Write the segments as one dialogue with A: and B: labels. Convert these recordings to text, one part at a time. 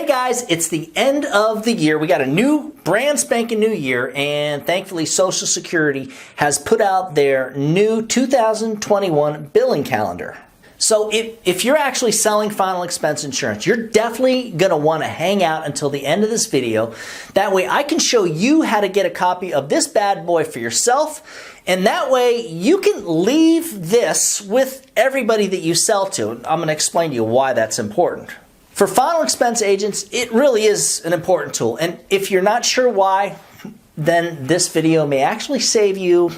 A: guys, it's the end of the year. We got a new brand spanking new year, and thankfully Social Security has put out their new 2021 billing calendar. So if you're actually selling final expense insurance, you're definitely going to want to hang out until the end of this video. That way I can show you how to get a copy of this bad boy for yourself, and that way you can leave this with everybody that you sell to. I'm going to explain to you why that's important. For final expense agents, it really is an important tool. And if you're not sure why, then this video may actually save you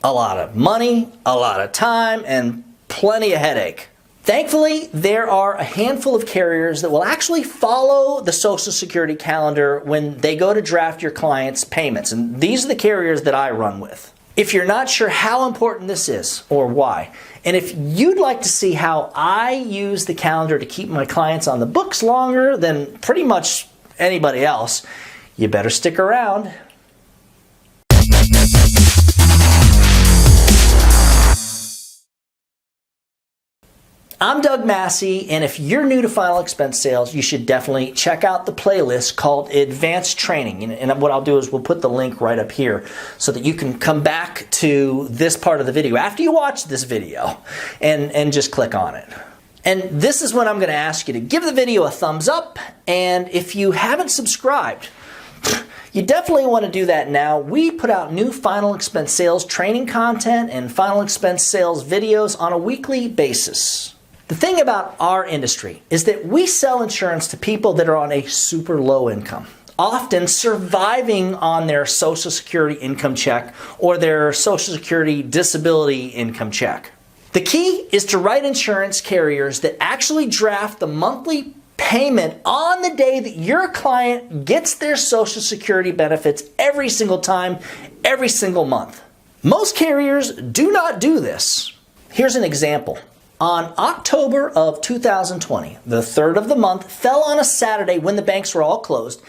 A: a lot of money, a lot of time, and plenty of headache. Thankfully, there are a handful of carriers that will actually follow the Social Security calendar when they go to draft your client's payments. And these are the carriers that I run with. If you're not sure how important this is or why, and if you'd like to see how I use the calendar to keep my clients on the books longer than pretty much anybody else, you better stick around. I'm Doug Massi, and if you're new to final expense sales, you should definitely check out the playlist called Advanced Training. And what I'll do is we'll put the link right up here so that you can come back to this part of the video after you watch this video and just click on it. And this is when I'm going to ask you to give the video a thumbs up, and if you haven't subscribed, you definitely want to do that now. We put out new final expense sales training content and final expense sales videos on a weekly basis. The thing about our industry is that we sell insurance to people that are on a super low income, often surviving on their Social Security income check or their Social Security disability income check. The key is to write insurance carriers that actually draft the monthly payment on the day that your client gets their Social Security benefits every single time, every single month. Most carriers do not do this. Here's an example. On October of 2020, the 3rd of the month fell on a Saturday when the banks were all closed.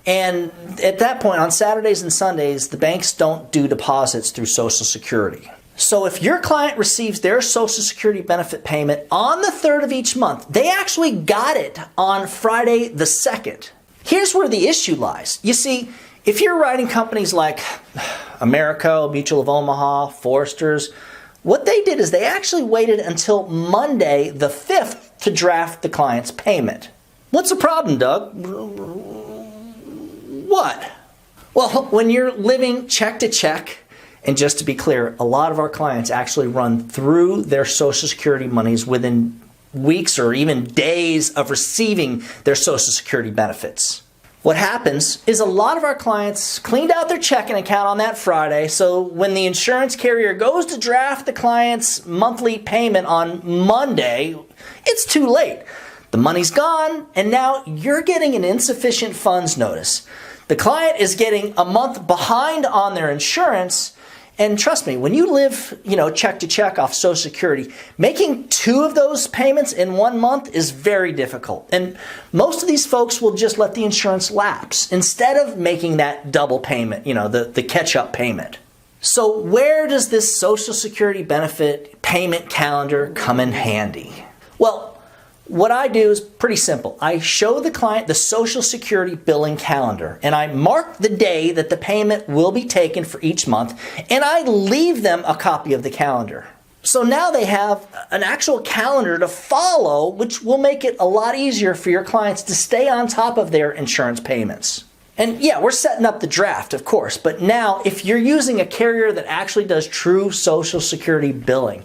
A: And at that point, on Saturdays and Sundays, the banks don't do deposits through Social Security. So if your client receives their Social Security benefit payment on the 3rd of each month, they actually got it on Friday the 2nd. Here's where the issue lies. You see, if you're writing companies like Americo, Mutual of Omaha, Foresters, what they did is they actually waited until Monday the 5th to draft the client's payment. What's the problem, Doug? What? Well, when you're living check to check, and just to be clear, a lot of our clients actually run through their Social Security monies within weeks or even days of receiving their Social Security benefits. What happens is a lot of our clients cleaned out their checking account on that Friday, so when the insurance carrier goes to draft the client's monthly payment on Monday, it's too late. The money's gone, and now you're getting an insufficient funds notice. The client is getting a month behind on their insurance. And trust me, when you live, check to check off Social Security, making 2 of those payments in 1 month is very difficult. And most of these folks will just let the insurance lapse instead of making that double payment, the catch-up payment. So where does this Social Security benefit payment calendar come in handy? Well, what I do is pretty simple. I show the client the Social Security billing calendar, and I mark the day that the payment will be taken for each month, and I leave them a copy of the calendar. So now they have an actual calendar to follow, which will make it a lot easier for your clients to stay on top of their insurance payments. And yeah, we're setting up the draft, of course, but now if you're using a carrier that actually does true Social Security billing,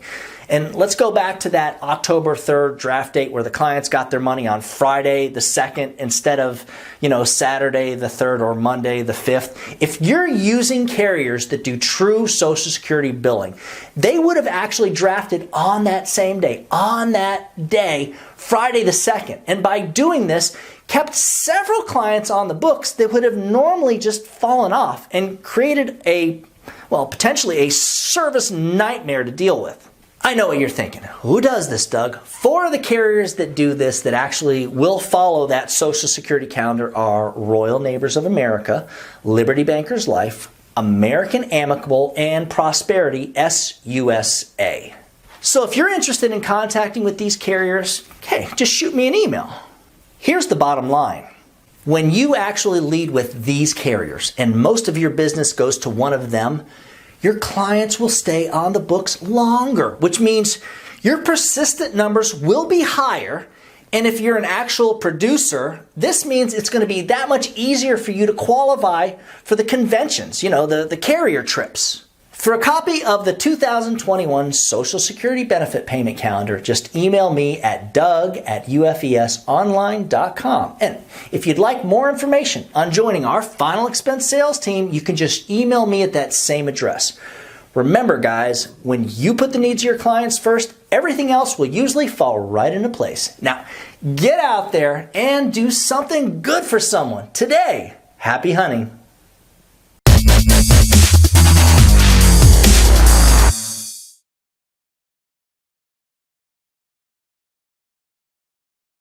A: and let's go back to that October 3rd draft date where the clients got their money on Friday the 2nd instead of, Saturday the 3rd or Monday the 5th. If you're using carriers that do true Social Security billing, they would have actually drafted on that same day, on that day, Friday the 2nd. And by doing this, kept several clients on the books that would have normally just fallen off and created potentially a service nightmare to deal with. I know what you're thinking. Who does this, Doug? 4 of the carriers that do this that actually will follow that Social Security calendar are Royal Neighbors of America, Liberty Bankers Life, American Amicable, and Prosperity, s.u.s.a. So if you're interested in contacting with these carriers, hey, just shoot me an email. Here's the bottom line. When you actually lead with these carriers and most of your business goes to one of them, your clients will stay on the books longer, which means your persistent numbers will be higher. And if you're an actual producer, this means it's going to be that much easier for you to qualify for the conventions, the carrier trips. For a copy of the 2021 Social Security Benefit Payment Calendar, just email me at doug@ufesonline.com. And if you'd like more information on joining our final expense sales team, you can just email me at that same address. Remember, guys, when you put the needs of your clients first, everything else will usually fall right into place. Now, get out there and do something good for someone today. Happy hunting.